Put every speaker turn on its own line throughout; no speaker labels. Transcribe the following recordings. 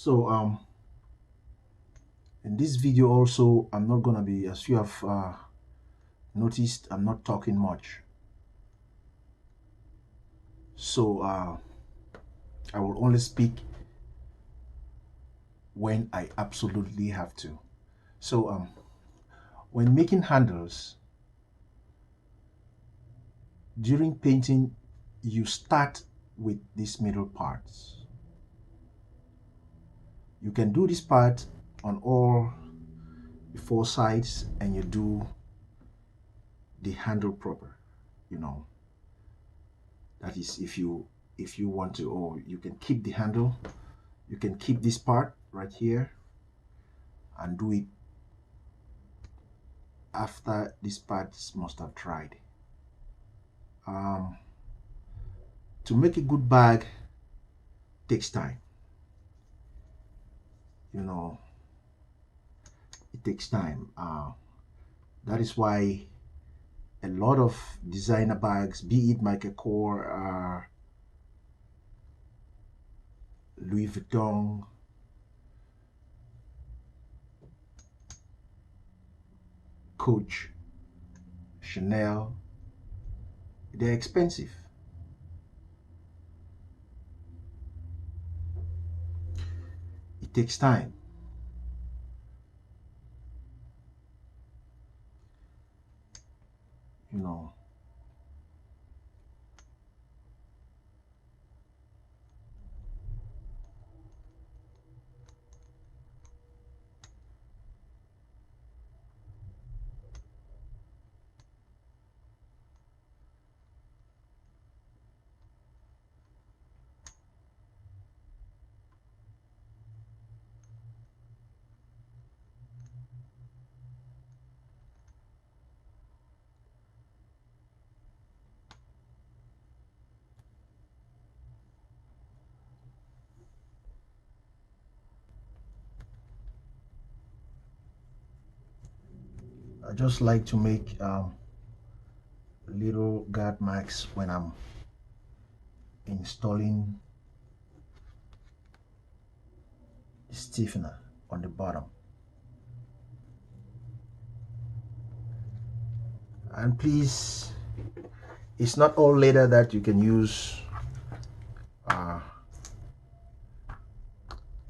So in this video also, I'm not gonna be, as you have noticed, I'm not talking much. So I will only speak when I absolutely have to. So when making handles, during painting, you start with these middle parts. You can do this part on all the four sides, and you do the handle proper, you know. That is, if you want to, or you can keep the handle, you can keep this part right here and do it after this part must have dried. To make a good bag takes time, you know. It takes time. That is why a lot of designer bags, be it Michael Kors, Louis Vuitton, Coach, Chanel, they're expensive. It takes time. You know, I just like to make little guard marks when I'm installing the stiffener on the bottom. And please, it's not all leather that you can use a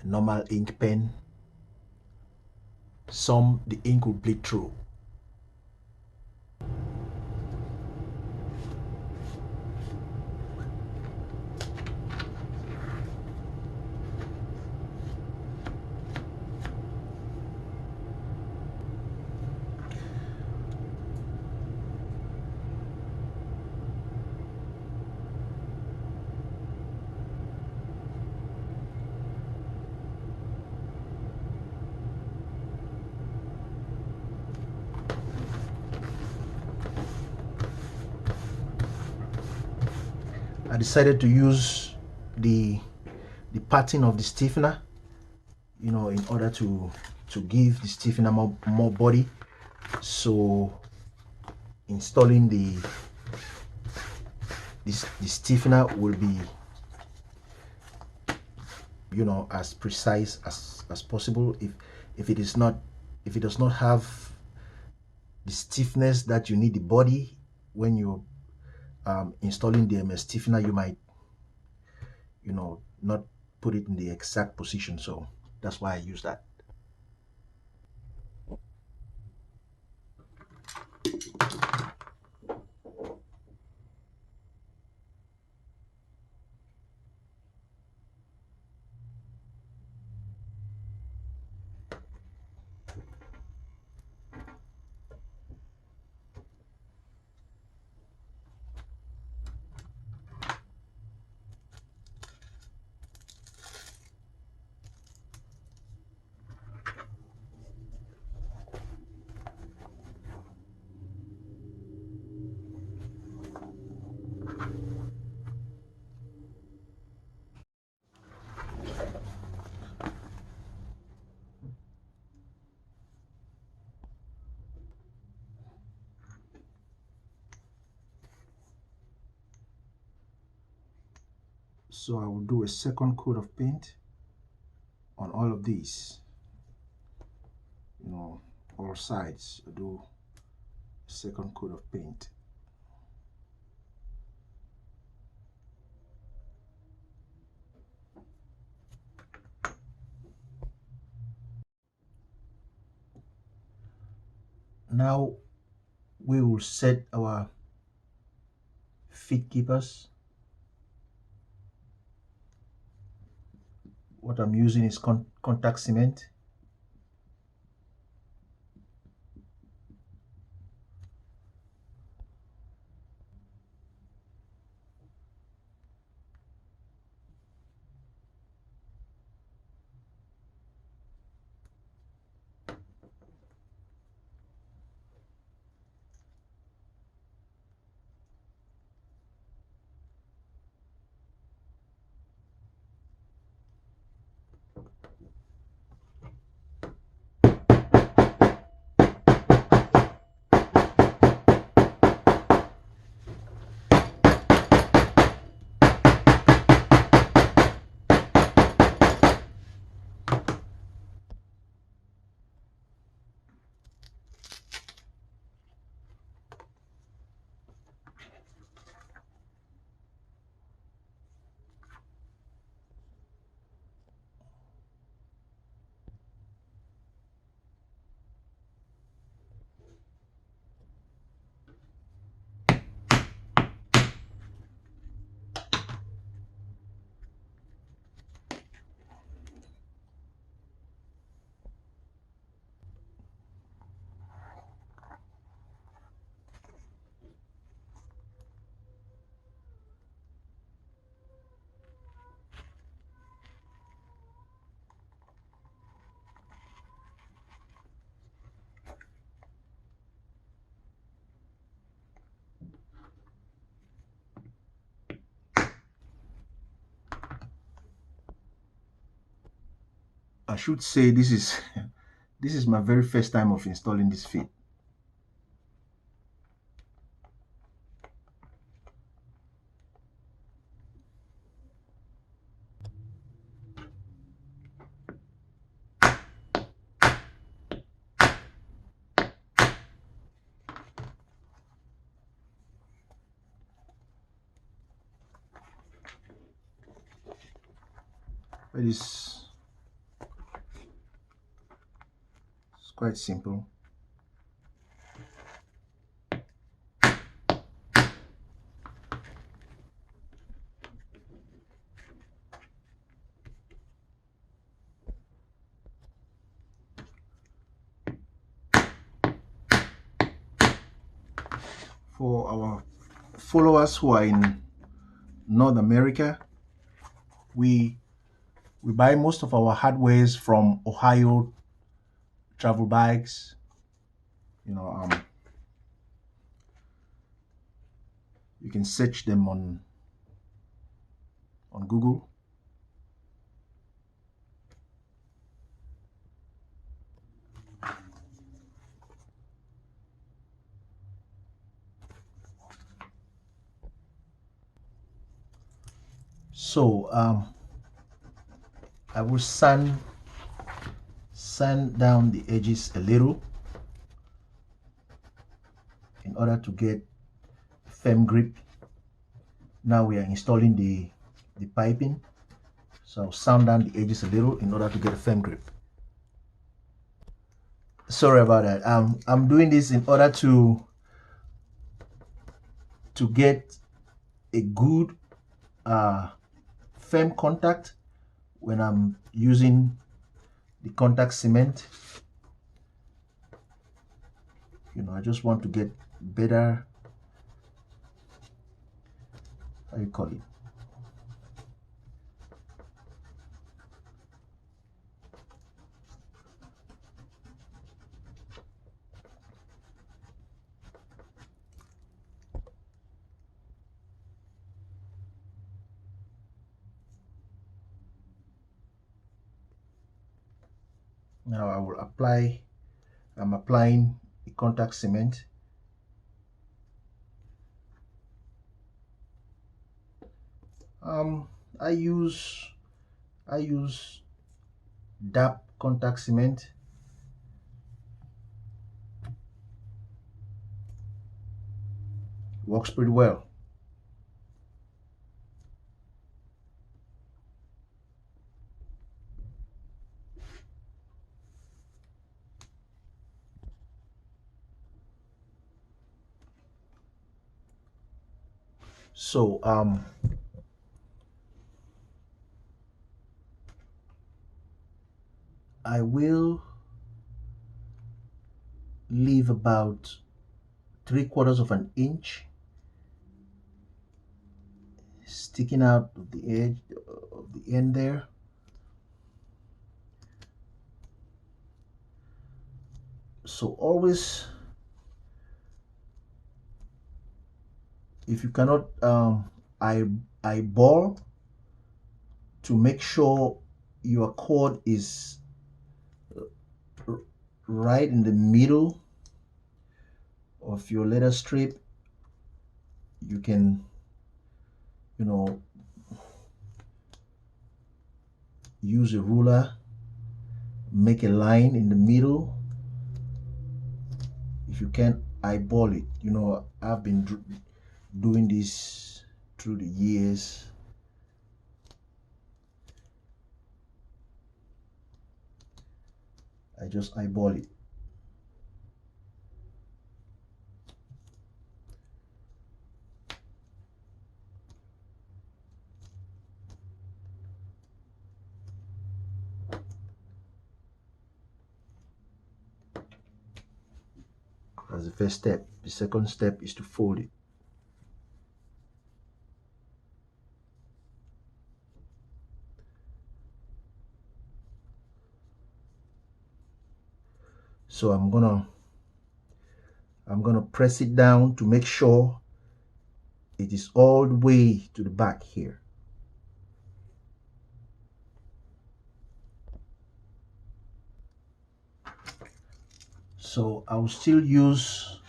normal ink pen. Some, the ink will bleed through. I decided to use the pattern of the stiffener, you know, in order to give the stiffener more body. So installing the stiffener will be, you know, as precise as possible. If it is not, if it does not have the stiffness that you need the body when you're installing the MS stiffener, you might, you know, not put it in the exact position. So that's why I use that. So I will do a second coat of paint on all of these, you know, all sides. I do a second coat of paint. Now we will set our feet keepers. What I'm using is contact cement. I should say this is this is my very first time of installing this feet. It is it's quite simple. For our followers who are in North America, we buy most of our hardwares from Ohio travel bags. You know, you can search them on Google. So I will sand down the edges a little in order to get firm grip. Now we are installing the piping, so I'll sand down the edges a little in order to get a firm grip. Sorry about that. I'm doing this in order to get a good firm contact when I'm using the contact cement. You know, I just want to get better, how you call it, now I will apply, I'm applying the contact cement. I use dab contact cement. Works pretty well. So I will leave about 3/4 of an inch sticking out of the edge of the end there. So always, if you cannot eyeball to make sure your cord is right in the middle of your leather strip, you can, you know, use a ruler, make a line in the middle. If you can't eyeball it, you know, I've been doing this through the years. I just eyeball it. That's the first step. The second step is to fold it. So I'm gonna press it down to make sure it is all the way to the back here. So I will still use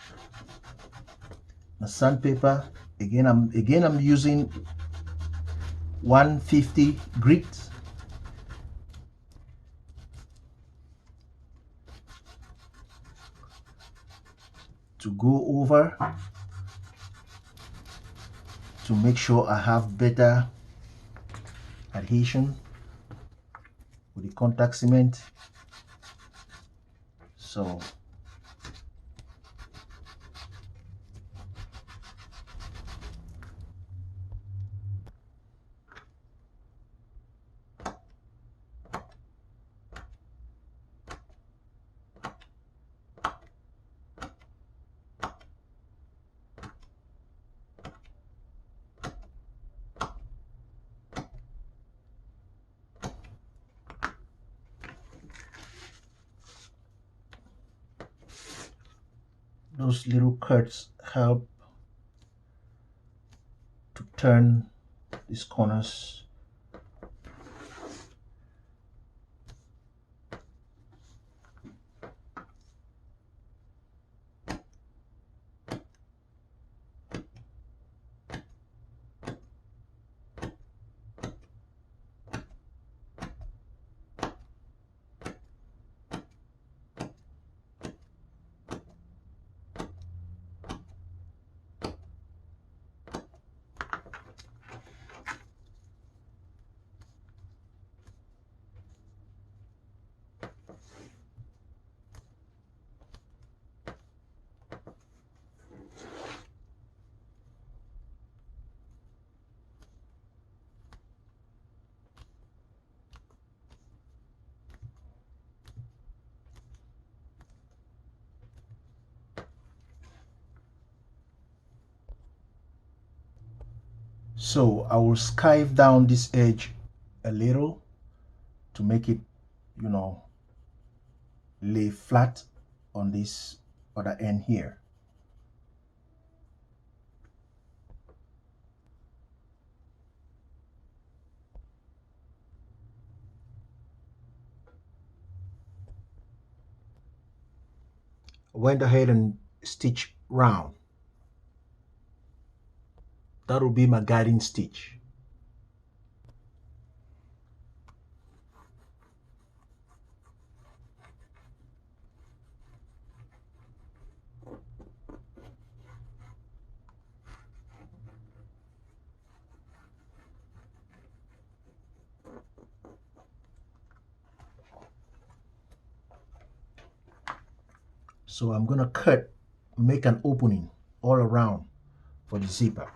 my sandpaper. Again, I'm using 150 grit. To go over to make sure I have better adhesion with the contact cement. So those little cuts help to turn these corners. So I will skive down this edge a little to make it, you know, lay flat on this other end here. Went ahead and stitch round. That will be my guiding stitch. So I'm going to make an opening all around for the zipper.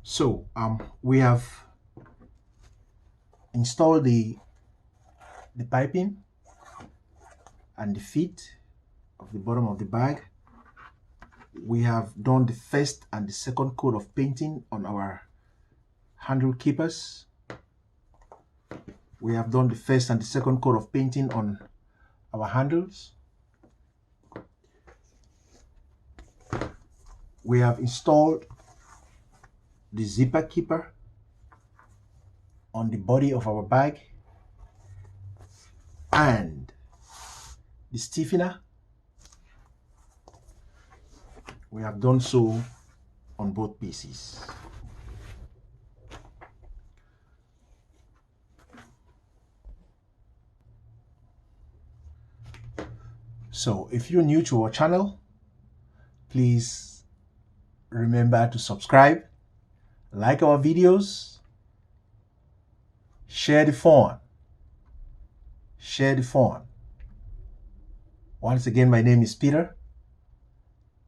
So we have installed the piping and the feet of the bottom of the bag. We have done the first and the second coat of painting on our handle keepers. We have done the first and the second coat of painting on our handles. We have installed the zipper keeper on the body of our bag and the stiffener. We have done so on both pieces. So if you're new to our channel, please remember to subscribe, like our videos, share the fun. Once again, my name is Peter.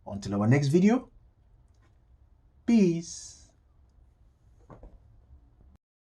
Until our next video, peace.